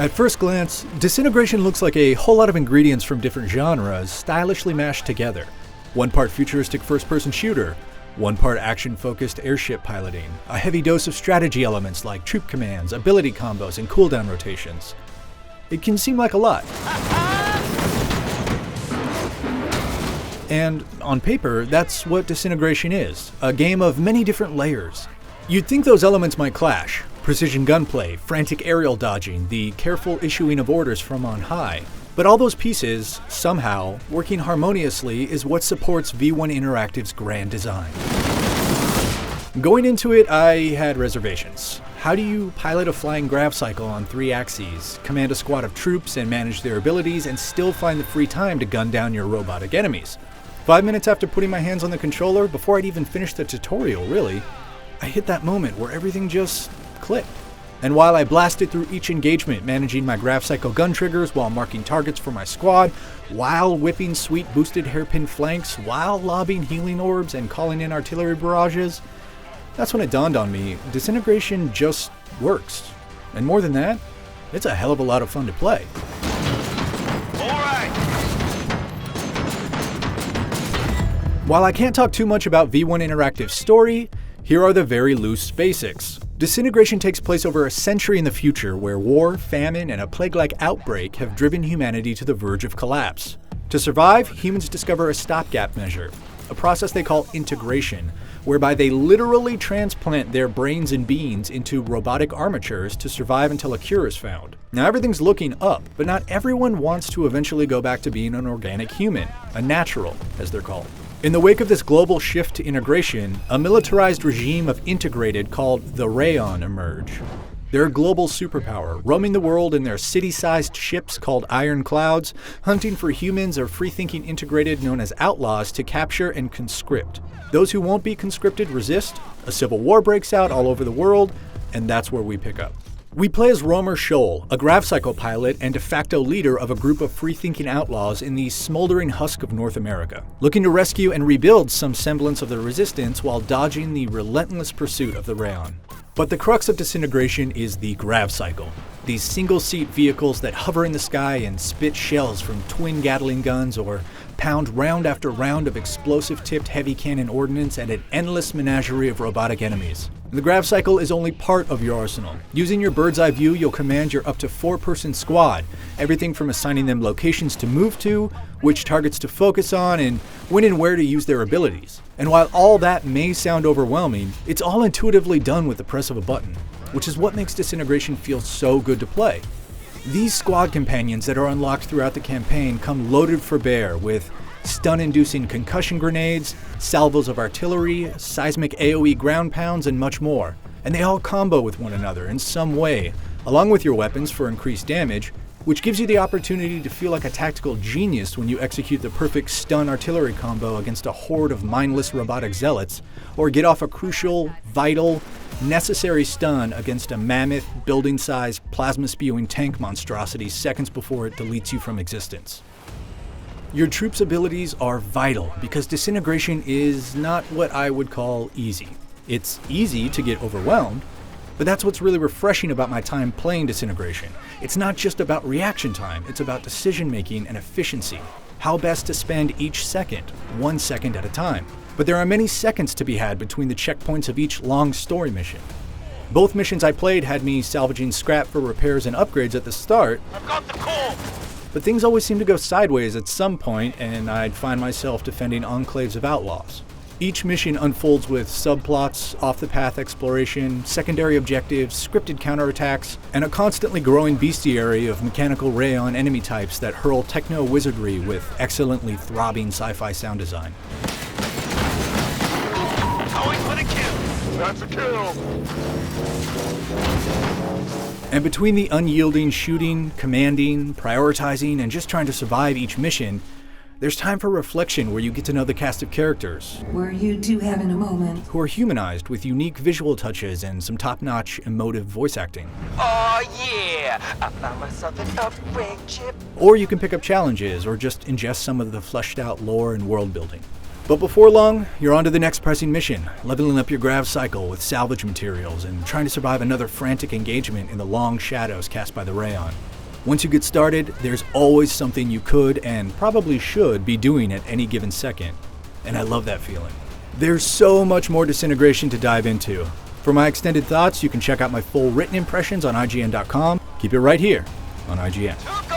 At first glance, Disintegration looks like a whole lot of ingredients from different genres stylishly mashed together. One part futuristic first-person shooter, one part action-focused airship piloting, a heavy dose of strategy elements like troop commands, ability combos, and cooldown rotations. It can seem like a lot. And on paper, that's what Disintegration is, a game of many different layers. You'd think those elements might clash. Precision gunplay, frantic aerial dodging, the careful issuing of orders from on high. But all those pieces, somehow, working harmoniously is what supports V1 Interactive's grand design. Going into it, I had reservations. How do you pilot a flying grav cycle on 3 axes, command a squad of troops and manage their abilities, and still find the free time to gun down your robotic enemies? 5 minutes after putting my hands on the controller, before I'd even finished the tutorial, really, I hit that moment where everything just clicked. And while I blasted through each engagement, managing my grav cycle gun triggers while marking targets for my squad, while whipping sweet boosted hairpin flanks, while lobbing healing orbs and calling in artillery barrages, that's when it dawned on me, Disintegration just works. And more than that, it's a hell of a lot of fun to play. While I can't talk too much about V1 Interactive's story, here are the very loose basics. Disintegration takes place over a century in the future where war, famine, and a plague-like outbreak have driven humanity to the verge of collapse. To survive, humans discover a stopgap measure, a process they call integration, whereby they literally transplant their brains and beings into robotic armatures to survive until a cure is found. Now everything's looking up, but not everyone wants to eventually go back to being an organic human, a natural, as they're called. In the wake of this global shift to integration, a militarized regime of integrated called the Rayon emerge. They're a global superpower, roaming the world in their city-sized ships called Iron Clouds, hunting for humans or free-thinking integrated known as outlaws to capture and conscript. Those who won't be conscripted resist, a civil war breaks out all over the world, and that's where we pick up. We play as Romer Scholl, a grav cycle pilot and de facto leader of a group of free-thinking outlaws in the smoldering husk of North America, looking to rescue and rebuild some semblance of the resistance while dodging the relentless pursuit of the Rayon. But the crux of Disintegration is the grav cycle. These single-seat vehicles that hover in the sky and spit shells from twin Gatling guns or pound round after round of explosive-tipped heavy cannon ordnance at an endless menagerie of robotic enemies. The grav cycle is only part of your arsenal. Using your bird's eye view, you'll command your up to 4-person squad, everything from assigning them locations to move to, which targets to focus on, and when and where to use their abilities. And while all that may sound overwhelming, it's all intuitively done with the press of a button, which is what makes Disintegration feel so good to play. These squad companions that are unlocked throughout the campaign come loaded for bear with stun-inducing concussion grenades, salvos of artillery, seismic AoE ground pounds, and much more. And they all combo with one another in some way, along with your weapons for increased damage, which gives you the opportunity to feel like a tactical genius when you execute the perfect stun artillery combo against a horde of mindless robotic zealots, or get off a crucial, vital, necessary stun against a mammoth, building-sized, plasma-spewing tank monstrosity seconds before it deletes you from existence. Your troops' abilities are vital because Disintegration is not what I would call easy. It's easy to get overwhelmed, but that's what's really refreshing about my time playing Disintegration. It's not just about reaction time, it's about decision-making and efficiency. How best to spend each second, 1 second at a time. But there are many seconds to be had between the checkpoints of each long story mission. Both missions I played had me salvaging scrap for repairs and upgrades at the start. I've got the call! But things always seemed to go sideways at some point, and I'd find myself defending enclaves of outlaws. Each mission unfolds with subplots, off-the-path exploration, secondary objectives, scripted counterattacks, and a constantly growing bestiary of mechanical Rayon enemy types that hurl techno-wizardry with excellently throbbing sci-fi sound design. Going for the kill! That's a kill! And between the unyielding shooting, commanding, prioritizing, and just trying to survive each mission, there's time for reflection where you get to know the cast of characters. Were you two having a moment? Who are humanized with unique visual touches and some top-notch emotive voice acting. Oh yeah! I found myself an upgrade chip. Or you can pick up challenges or just ingest some of the fleshed-out lore and world building. But before long, you're on to the next pressing mission, leveling up your grav cycle with salvage materials and trying to survive another frantic engagement in the long shadows cast by the Rayon. Once you get started, there's always something you could and probably should be doing at any given second. And I love that feeling. There's so much more Disintegration to dive into. For my extended thoughts, you can check out my full written impressions on IGN.com. Keep it right here on IGN.